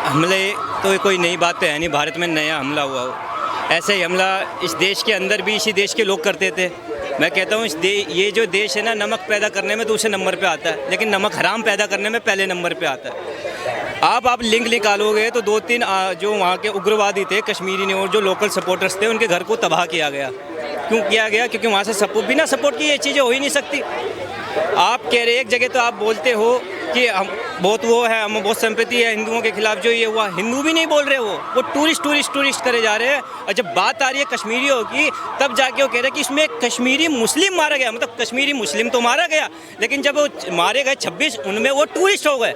हमले तो कोई नई बात तो है नहीं, भारत में नया हमला हुआ हो। ऐसे ही हमला इस देश के अंदर भी इसी देश के लोग करते थे। मैं कहता हूँ ये जो देश है ना, नमक पैदा करने में दूसरे नंबर पे आता है, लेकिन नमक हराम पैदा करने में पहले नंबर पे आता है। आप लिंक निकालोगे तो 2-3 जो वहाँ के उग्रवादी थे कश्मीरी ने और जो लोकल सपोर्टर्स थे, उनके घर को तबाह किया गया। क्यों किया गया? क्योंकि वहाँ से बिना सपोर्ट की ये चीज़ें हो ही नहीं सकती। आप कह रहे एक जगह तो आप बोलते हो कि हम बहुत वो है, हम बहुत संपत्ति है हिंदुओं के खिलाफ, जो ये हुआ हिंदू भी नहीं बोल रहे, वो टूरिस्ट करे जा रहे हैं। और जब बात आ रही है कश्मीरियों की, तब जाके वो कह रहे हैं कि इसमें कश्मीरी मुस्लिम मारा गया। मतलब कश्मीरी मुस्लिम तो मारा गया, लेकिन जब वो मारे गए 26, उनमें वो टूरिस्ट हो गए।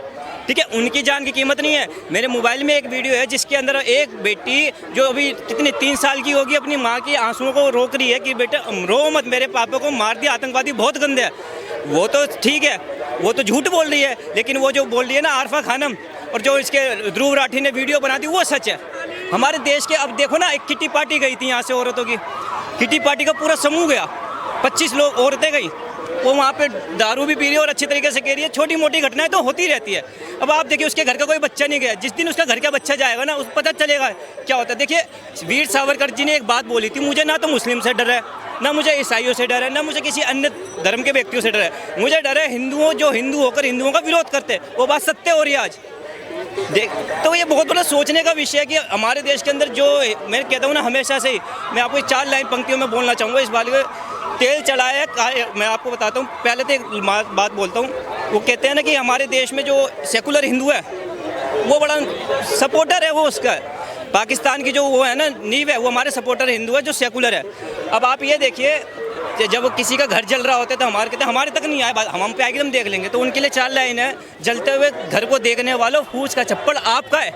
ठीक है, उनकी जान की कीमत नहीं है। मेरे मोबाइल में एक वीडियो है जिसके अंदर एक बेटी जो अभी कितनी 3 साल की होगी, अपनी माँ की आंसुओं को रोक रही है कि बेटा रो मत, मेरे पापा को मार दिया आतंकवादी, बहुत गंदे है। वो तो ठीक है, वो तो झूठ बोल रही है, लेकिन वो जो बोल रही है ना आरफा खानम, और जो इसके ध्रुव राठी ने वीडियो बना दी, वो सच है। हमारे देश के अब देखो ना, एक किटी पार्टी गई थी यहाँ से औरतों की, किटी पार्टी का पूरा समूह गया, 25 लोग औरतें गई, वो वहाँ पे दारू भी पी रही है और अच्छी तरीके से कह रही है। छोटी मोटी घटनाएं तो होती रहती है। अब आप देखिए, उसके घर का कोई बच्चा नहीं गया, जिस दिन उसका घर का बच्चा जाएगा ना, उस पता चलेगा क्या होता है। देखिए, वीर सावरकर जी ने एक बात बोली थी, मुझे ना तो मुस्लिम से डर है, ना मुझे ईसाइयों से डर है, ना मुझे किसी अन्य धर्म के व्यक्तियों से डर है, मुझे डर है हिंदुओं, जो हिंदू होकर हिंदुओं का विरोध करते। वो बात सत्य हो रही है आज। तो ये बहुत बड़ा सोचने का विषय है कि हमारे देश के अंदर जो मैं कहता हूँ ना, हमेशा से ही मैं आपको 4 लाइन पंक्तियों में बोलना चाहूँगा इस बात को। तेल चलाए, मैं आपको बताता हूँ, पहले तो एक बात बोलता हूँ। वो कहते हैं ना कि हमारे देश में जो सेकुलर हिंदू है, वो बड़ा सपोर्टर है, वो उसका पाकिस्तान की जो वो है ना नींव है, वो हमारे सपोर्टर हिंदू है जो सेकुलर है। अब आप ये देखिए, जब किसी का घर जल रहा होता है तो हमारे कहते हैं हमारे तक नहीं आए, हम पे आएगी, हम देख लेंगे। तो उनके लिए 4 लाइन है, जलते हुए घर को देखने वालों, फूस का चप्पड़ आपका है,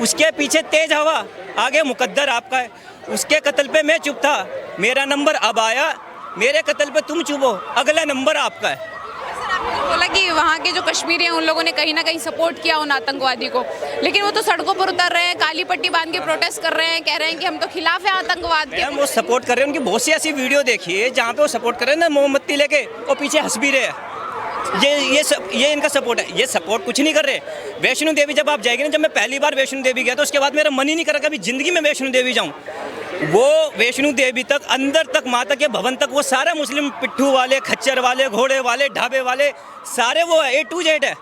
उसके पीछे तेज हवा, आगे मुकद्दर आपका है। उसके कत्ल पे मैं चुप था, मेरा नंबर अब आया, मेरे कत्ल पे तुम चुप हो, अगला नंबर आपका है। बोला कि वहाँ के जो कश्मीरी हैं उन लोगों ने कहीं ना कहीं सपोर्ट किया उन आतंकवादी को, लेकिन वो तो सड़कों पर उतर रहे हैं, काली पट्टी बांध के प्रोटेस्ट कर रहे हैं, कह रहे हैं कि हम तो खिलाफ है आतंकवाद के। वो सपोर्ट कर रहे हैं, उनकी बहुत सी ऐसी वीडियो देखिए जहाँ पे वो सपोर्ट कर रहे हैं ना, मोमबत्ती लेके, और पीछे हंस भी रहे हैं। ये इनका सपोर्ट है। ये सपोर्ट कुछ नहीं कर रहे। वैष्णो देवी जब आप जाएंगे ना, जब मैं पहली बार वैष्णो देवी गया तो उसके बाद मेरा मन ही नहीं करा कभी जिंदगी में वैष्णो देवी जाऊँ। वो वैष्णो देवी तक, अंदर तक, माता के भवन तक, वो सारा मुस्लिम, पिट्ठू वाले, खच्चर वाले, घोड़े वाले, ढाबे वाले, सारे वो है, A to Z है।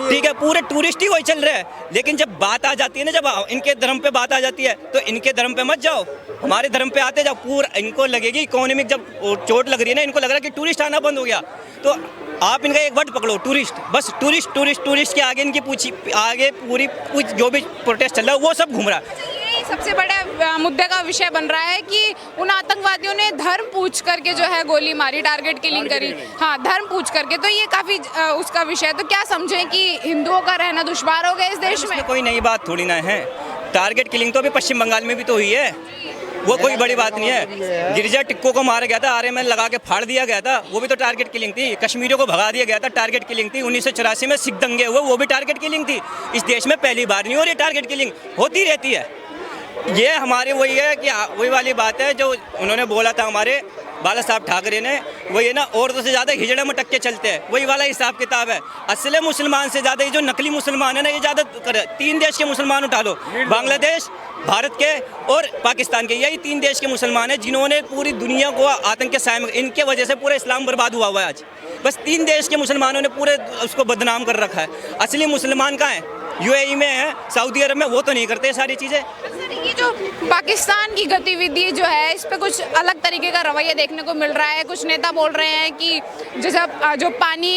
ठीक है, पूरे टूरिस्ट ही वही चल रहे हैं। लेकिन जब बात आ जाती है ना, जब इनके धर्म पे बात आ जाती है, तो इनके धर्म पे मत जाओ, हमारे धर्म पे आते जाओ। पूरा इनको लगेगी इकोनॉमिक, जब चोट लग रही है ना, इनको लग रहा है कि टूरिस्ट आना बंद हो गया। तो आप इनका एक वर्ड पकड़ो, टूरिस्ट, बस टूरिस्ट के आगे इनकी आगे पूरी जो भी प्रोटेस्ट चल रहा है वो सब घूम रहा है। सबसे बड़ा मुद्दे का विषय बन रहा है कि उन आतंकवादियों ने धर्म पूछ करके जो है गोली मारी, टारगेट किलिंग करी। हाँ, धर्म पूछ करके, तो ये काफी उसका विषय है। तो क्या समझें कि हिंदुओं का रहना दुश्वार हो गया इस देश में? कोई नई बात थोड़ी ना है। टारगेट किलिंग तो अभी पश्चिम बंगाल में भी तो हुई है, वो कोई बड़ी बात नहीं है। गिरिजा टिक्को को मारा गया था, RML लगा के फाड़ दिया गया था, वो भी तो टारगेट किलिंग थी। कश्मीरियों को भगा दिया गया था, टारगेट किलिंग थी। 1984 में सिख दंगे हुए, वो भी टारगेट किलिंग थी। इस देश में पहली बार नहीं हो रही, टारगेट किलिंग होती रहती है। ये हमारे वही है कि वही वाली बात है जो उन्होंने बोला था हमारे बाला साहब ठाकरे ने, वही है ना, औरतों से ज़्यादा हिजड़े में टक्के चलते हैं, वही वाला हिसाब किताब है। असली मुसलमान से ज़्यादा ये जो नकली मुसलमान है ना, ये ज़्यादा करे। 3 देश के मुसलमान उठा लो, बांग्लादेश, भारत के और पाकिस्तान के, यही 3 देश के मुसलमान हैं जिन्होंने पूरी दुनिया को आतंक के साए में, इनके वजह से पूरा इस्लाम बर्बाद हुआ है आज। बस 3 देश के मुसलमानों ने पूरे उसको बदनाम कर रखा है। असली मुसलमान कहाँ है? UAE में है, सऊदी अरब में, वो तो नहीं करते सारी चीज़ें। ये जो पाकिस्तान की गतिविधि जो है, इस पे कुछ अलग तरीके का रवैया देखने को मिल रहा है। कुछ नेता बोल रहे हैं कि जो पानी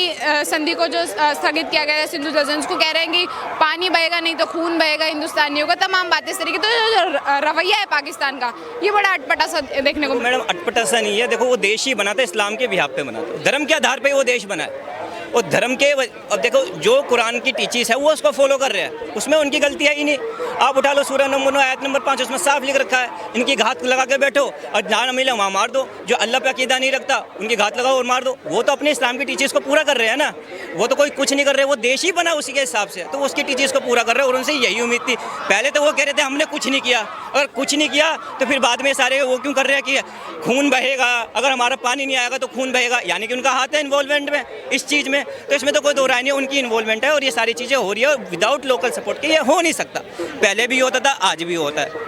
संधि को जो स्थगित किया गया है, सिंधु जल, उसको कह रहे हैं कि पानी बहेगा नहीं तो खून बहेगा हिंदुस्तानियों का, तमाम बातें इस तरीके। तो जो रवैया है पाकिस्तान का, ये बड़ा अटपटा सा देखने को। मैडम, अटपटा सा नहीं है। देखो, वो देश ही बना था इस्लाम के बिहाफ पे बना था, धर्म के आधार पर वो देश बना है। और धर्म के, अब देखो, जो कुरान की टीचिंग्स है वो उसको फॉलो कर रहे हैं, उसमें उनकी गलती है ही नहीं। आप उठा लो सूरह नंबर 9 आयत नंबर 5, उसमें साफ लिख रखा है, इनकी घात लगा के बैठो और जहाँ न मिले वहाँ मार दो। जो अल्लाह पे अकीदा नहीं रखता, उनकी घात लगाओ और मार दो। वो तो अपने इस्लाम की टीचिंग्स को पूरा कर रहे हैं ना, वो तो कोई कुछ नहीं कर रहे, वो देश ही बना उसी के हिसाब से, तो उसकी टीचिंग्स को पूरा कर रहे हैं। और उनसे यही उम्मीद थी। पहले तो वो कह रहे थे हमने कुछ नहीं किया, अगर कुछ नहीं किया तो फिर बाद में सारे वो क्यों कर रहे हैं कि खून बहेगा, अगर हमारा पानी नहीं आएगा तो खून बहेगा, यानी कि उनका हाथ है इन्वॉल्वमेंट में इस चीज़ में। में, तो इसमें तो कोई दो राय नहीं है, उनकी इन्वॉल्वमेंट है और ये सारी चीज़ें हो रही है। विदाउट लोकल सपोर्ट के ये हो नहीं सकता। पहले भी होता था, आज भी होता है।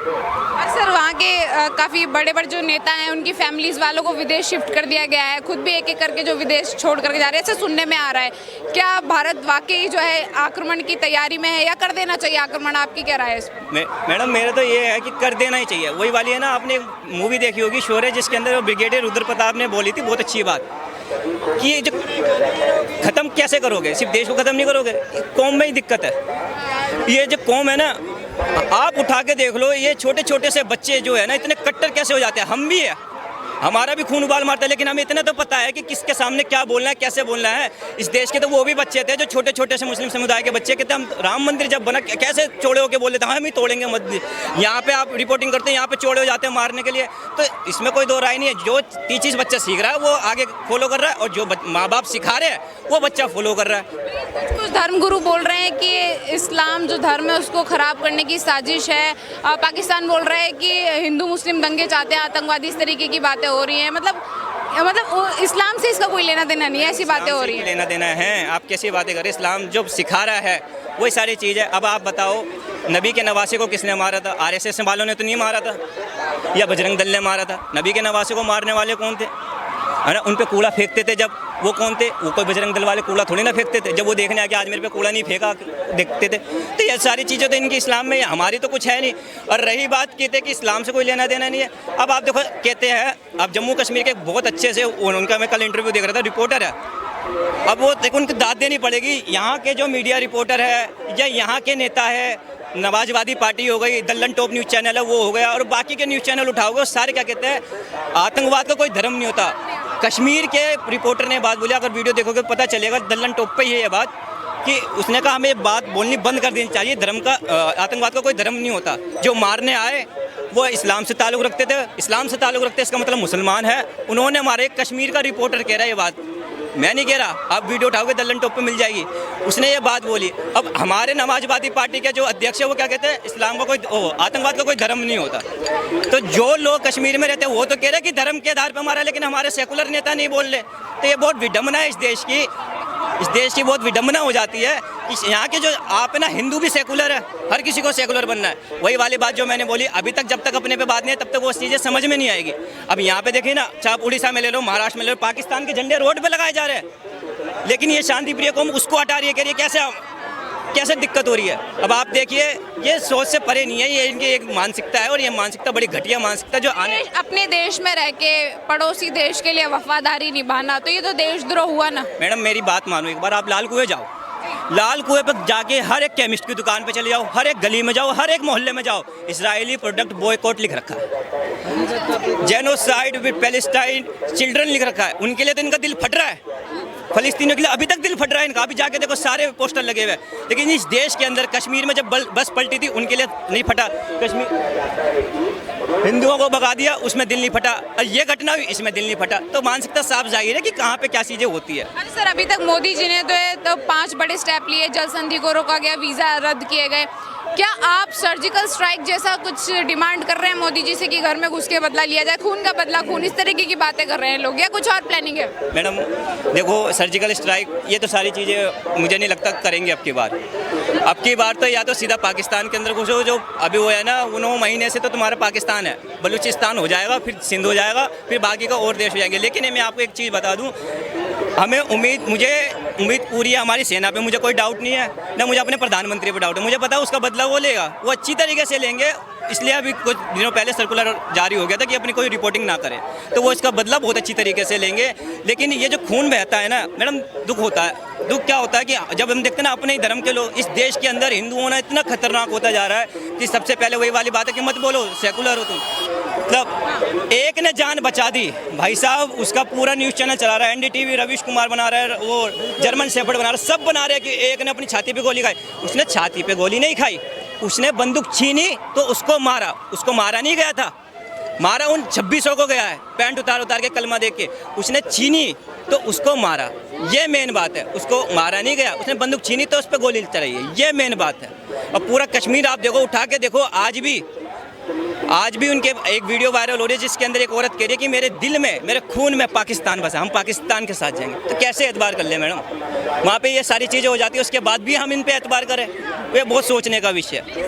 और सर वहाँ के काफ़ी बड़े बड़े जो नेता हैं उनकी फैमिलीज़ वालों को विदेश शिफ्ट कर दिया गया है, खुद भी एक एक करके जो विदेश छोड़ करके जा रहे हैं, ऐसे सुनने में आ रहा है। क्या भारत वाकई जो है आक्रमण की तैयारी में है या कर देना चाहिए आक्रमण? आपकी क्या राय है इस पर? मैडम मेरा तो ये है कि कर देना ही चाहिए। वही वाली है ना, आपने मूवी देखी होगी शोरे, जिसके अंदर ब्रिगेडियर रुद्र प्रताप ने बोली थी बहुत अच्छी बात कि ये जो ख़त्म कैसे करोगे, सिर्फ देश को ख़त्म नहीं करोगे, कौम में ही दिक्कत है। ये जो कौम है ना, आप उठा के देख लो, ये छोटे छोटे से बच्चे जो है ना इतने कट्टर कैसे हो जाते हैं। हम भी है, हमारा भी खून उबाल मारता है, लेकिन हमें इतना तो पता है कि किसके सामने क्या बोलना है, कैसे बोलना है। इस देश के तो वो भी बच्चे थे जो छोटे छोटे से मुस्लिम समुदाय के बच्चे कहते हम राम मंदिर जब बना कैसे चौड़े होकर बोल देते हैं हम ही तोड़ेंगे मत। यहाँ पे आप रिपोर्टिंग करते हैं, यहाँ पे चौड़े हो जाते हैं मारने के लिए। तो इसमें कोई दो राय नहीं है। जो चीज़ बच्चा सीख रहा है वो आगे फॉलो कर रहा है, और जो माँ बाप सिखा रहे हैं वो बच्चा फॉलो कर रहा है। कुछ धर्मगुरु बोल रहे हैं कि इस्लाम जो धर्म है उसको ख़राब करने की साजिश है। पाकिस्तान बोल रहा है कि हिंदू मुस्लिम दंगे चाहते हैं, आतंकवादी, इस तरीके की बातें हो रही हैं। मतलब इस्लाम से इसका कोई लेना देना नहीं है, ऐसी बातें हो रही हैं। लेना देना है, आप कैसी बातें करें। इस्लाम जो सिखा रहा है वही सारी चीज़ है। अब आप बताओ, नबी के नवासे को किसने मारा था? RSS वालों ने तो नहीं मारा था, या बजरंग दल ने मारा था। नबी के नवासे को मारने वाले कौन थे? है ना, उन पे कूड़ा फेंकते थे जब, वो कौन थे? वो कोई बजरंग दल वाले कूड़ा थोड़ी ना फेंकते थे। जब वो देखने आके आज मेरे पे कूड़ा नहीं फेंका देखते थे। तो ये सारी चीज़ें तो इनकी इस्लाम में, हमारी तो कुछ है नहीं। और रही बात कहते कि इस्लाम से कोई लेना देना नहीं है। अब आप देखो, कहते हैं अब जम्मू कश्मीर के बहुत अच्छे से उनका मैं कल इंटरव्यू देख रहा था, रिपोर्टर है। अब वो देखो, उनको दाद देनी पड़ेगी। यहाँ के जो मीडिया रिपोर्टर है या यहाँ के नेता है, नमाजवादी पार्टी हो गई, दल्लन टॉप न्यूज़ चैनल है वो हो गया, और बाकी के न्यूज़ चैनल उठाओगे सारे क्या कहते हैं, आतंकवाद का कोई धर्म नहीं होता। कश्मीर के रिपोर्टर ने बात बोली, अगर वीडियो देखोगे पता चलेगा, दल्लन टॉप पे ही है ये बात, कि उसने कहा हमें बात बोलनी बंद कर देनी चाहिए। धर्म का आतंकवाद का कोई धर्म नहीं होता। जो मारने आए वो इस्लाम से ताल्लुक़ रखते थे, इस्लाम से ताल्लुक़ रखते इसका मतलब मुसलमान है। उन्होंने मारे। कश्मीर का रिपोर्टर कह रहा है ये बात, मैं नहीं कह रहा। आप वीडियो उठाओगे दल्लन टॉप पे मिल जाएगी, उसने ये बात बोली। अब हमारे नमाजवादी पार्टी के जो अध्यक्ष है वो क्या कहते हैं, इस्लाम का कोई आतंकवाद का कोई धर्म नहीं होता। तो जो लोग कश्मीर में रहते हैं वो तो कह रहे हैं कि धर्म के आधार पर हमारा, लेकिन हमारे सेकुलर नेता नहीं बोल रहे। तो ये बहुत विडम्बना है इस देश की। इस देश की बहुत विडम्बना हो जाती है। यहाँ के जो आप है ना, हिंदू भी सेकुलर है, हर किसी को सेकुलर बनना है। वही वाली बात जो मैंने बोली, अभी तक जब तक अपने पे बात नहीं है तब तक वो चीज़ें समझ में नहीं आएगी। अब यहाँ पे देखिए ना, चाहे आप उड़ीसा में ले लो, महाराष्ट्र में ले लो, पाकिस्तान के झंडे रोड पे लगाए जा रहे हैं, लेकिन ये शांति प्रिय कौम उसको हटा रही है, कह रही है कैसे दिक्कत हो रही है। अब आप देखिए, ये सोच से परे नहीं है, ये इनकी एक मानसिकता है, और ये मानसिकता बड़ी घटिया मानसिकता जो आने अपने देश में रह के पड़ोसी देश के लिए वफादारी निभाना, तो ये तो देशद्रोह हुआ ना। मैडम मेरी बात मानो, एक बार आप लाल कुएं जाओ, लाल कुएं पर जाके हर एक केमिस्ट की दुकान पे चले जाओ, हर एक गली में जाओ, हर एक मोहल्ले में जाओ, इजरायली प्रोडक्ट बॉयकॉट लिख रखा है, जेनोसाइड विद पैलेस्टाइन चिल्ड्रन लिख रखा है। उनके लिए तो इनका दिल फट रहा है, फलस्तीनियों के लिए अभी तक दिल फट रहा है इनका। अभी जाके देखो सारे पोस्टर लगे हुए हैं। लेकिन इस देश के अंदर कश्मीर में जब बस पलटी थी उनके लिए नहीं फटा। कश्मीर हिंदुओं को भगा दिया, उसमें दिल नहीं फटा, और ये घटना हुई इसमें दिल नहीं फटा। तो मानसिकता साफ जाहिर है कि कहाँ पे क्या चीज़ें होती है। अरे सर, अभी तक मोदी जी ने तो 5 बड़े स्टेप लिए, जल संधि को रोका गया, वीज़ा रद्द किए गए। क्या आप सर्जिकल स्ट्राइक जैसा कुछ डिमांड कर रहे हैं मोदी जी से कि घर में घुस के बदला लिया जाए, खून का बदला खून, इस तरीके की बातें कर रहे हैं लोग, या कुछ और प्लानिंग है? मैडम देखो, सर्जिकल स्ट्राइक ये तो सारी चीज़ें मुझे नहीं लगता करेंगे अब की बार तो या तो सीधा पाकिस्तान के अंदर घुसो, जो अभी वो है ना 9 महीने से तो तुम्हारा पाकिस्तान है, बलूचिस्तान हो जाएगा, फिर सिंध हो जाएगा, फिर बाकी का और देश हो जाएंगे। लेकिन मैं आपको एक चीज़ बता दूँ, हमें मुझे उम्मीद पूरी है हमारी सेना पे, मुझे कोई डाउट नहीं है, ना मुझे अपने प्रधानमंत्री पे डाउट है। मुझे पता है उसका बदला वो लेगा, वो अच्छी तरीके से लेंगे। इसलिए अभी कुछ दिनों पहले सर्कुलर जारी हो गया था कि अपनी कोई रिपोर्टिंग ना करे, तो वो इसका बदला बहुत अच्छी तरीके से लेंगे। लेकिन ये जो खून बहता है ना मैडम, दुख होता है। दुख क्या होता है कि जब हम देखते हैं ना अपने ही धर्म के लोग इस देश के अंदर हिंदू होना इतना खतरनाक होता जा रहा है कि सबसे पहले वही वाली बात है कि मत बोलो सेकुलर हो तुम। मतलब एक ने जान बचा दी भाई साहब, उसका पूरा न्यूज़ चैनल चला रहा है, NDTV रवीश कुमार बना रहा है, वो जर्मन शेफर्ड बना रहा है, सब बना रहे हैं कि एक ने अपनी छाती पे गोली खाई। उसने छाती पे गोली नहीं खाई, उसने बंदूक छीनी तो उसको मारा। उसको मारा नहीं गया था, मारा उन 2600 को गया है, पैंट उतार के कलमा देख के। उसने छीनी तो उसको मारा, ये मेन बात है। उसको मारा नहीं गया, उसने बंदूक छीनी तो उस पर गोली चलाई है, ये मेन बात है। और पूरा कश्मीर आप देखो, उठा के देखो, आज भी आज भी उनके एक वीडियो वायरल हो रही है जिसके अंदर एक औरत कह रही है कि मेरे दिल में, मेरे खून में पाकिस्तान बसा, हम पाकिस्तान के साथ जाएंगे। तो कैसे एतबार कर ले मैडम? वहाँ पे ये सारी चीज़ें हो जाती है, उसके बाद भी हम इन पे एतबार करें, ये बहुत सोचने का विषय है।